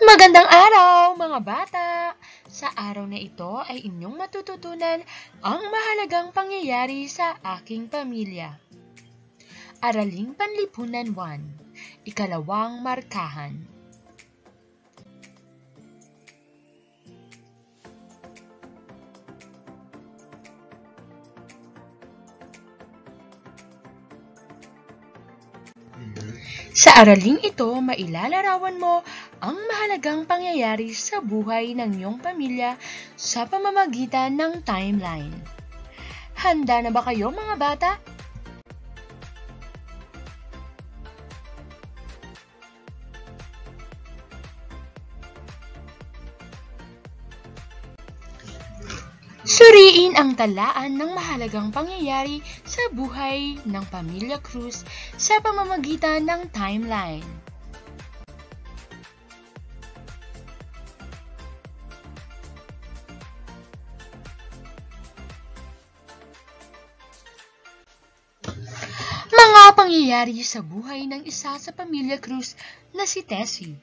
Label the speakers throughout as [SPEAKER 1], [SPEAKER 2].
[SPEAKER 1] Magandang araw, mga bata! Sa araw na ito ay inyong matututunan ang mahalagang pangyayari sa aking pamilya. Araling Panlipunan 1, Ikalawang Markahan. Sa araling ito, mailalarawan mo ang mahalagang pangyayari sa buhay ng iyong pamilya sa pamamagitan ng timeline. Handa na ba kayo, mga bata? Suriin ang talaan ng mahalagang pangyayari sa buhay ng Pamilya Cruz sa pamamagitan ng timeline. Mga pangyayari sa buhay ng isa sa Pamilya Cruz na si Tessie.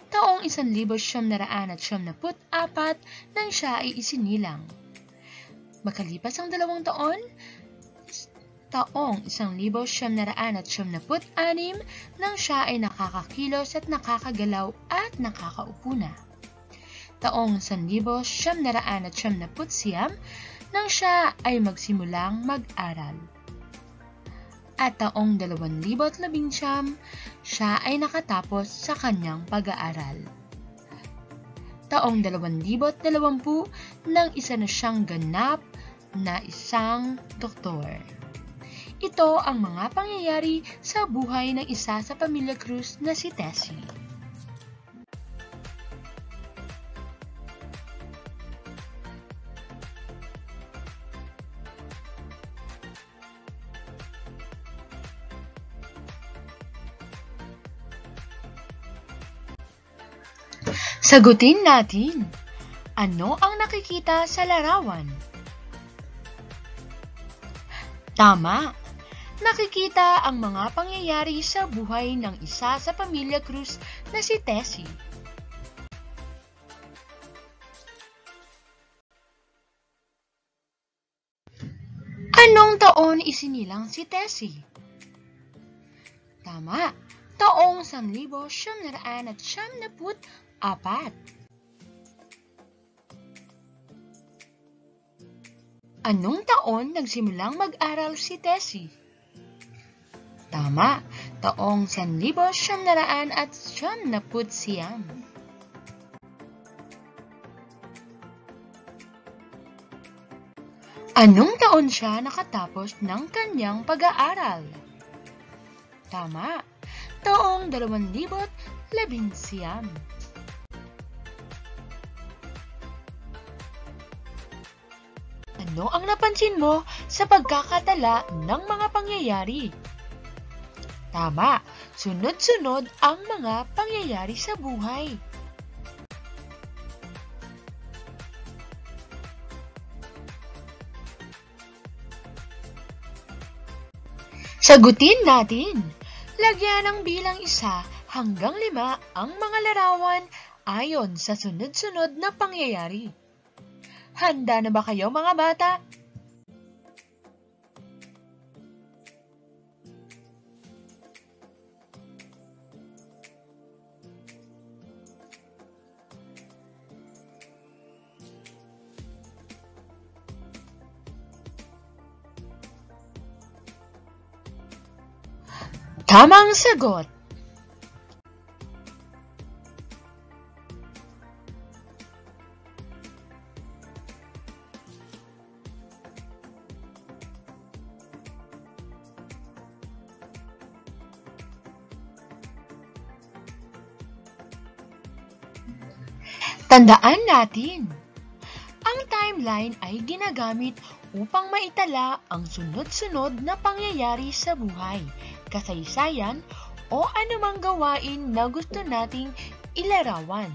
[SPEAKER 1] Taong 1994 nang siya ay isinilang. Makalipas ang 2 taon, taong 1996 nang siya ay nakakakilos at nakakagalaw at nakakaupo na. Taong 1999 nang siya ay magsimulang mag-aral. At taong 2019, siya ay nakatapos sa kanyang pag-aaral. Taong 2020 nang isa na siyang ganap na isang doktor. Ito ang mga pangyayari sa buhay ng isa sa Pamilya Cruz na si Tessie. Sagutin natin, ano ang nakikita sa larawan? Tama! Nakikita ang mga pangyayari sa buhay ng isa sa Pamilya Cruz na si Tessie. Anong taon isinilang si Tessie? Tama! Taong 1994. Anong taon nagsimulang mag-aral si Tessie? Tama, taong 1999. Anong taon siya nakatapos ng kanyang pag-aaral? Tama, taong 2011. Ano ang napansin mo sa pagkakatala ng mga pangyayari? Tama, sunod-sunod ang mga pangyayari sa buhay. Sagutin natin. Lagyan ng bilang 1 hanggang 5 ang mga larawan ayon sa sunod-sunod na pangyayari. Handa na ba kayo, mga bata? Tamang sagot! Tandaan natin, ang timeline ay ginagamit upang maitala ang sunod-sunod na pangyayari sa buhay, kasaysayan o anumang gawain na gusto nating ilarawan.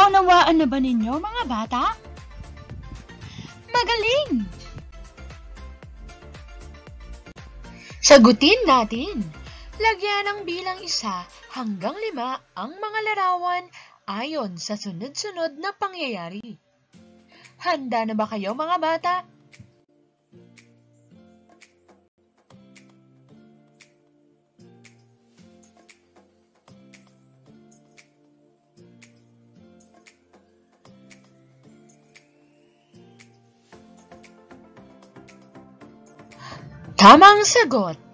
[SPEAKER 2] Naunawaan na ba ninyo, mga bata? Magaling!
[SPEAKER 1] Sagutin natin. Lagyan ng bilang 1 hanggang 5 ang mga larawan ayon sa sunod-sunod na pangyayari. Handa na ba kayo, mga bata? Tamang sagot.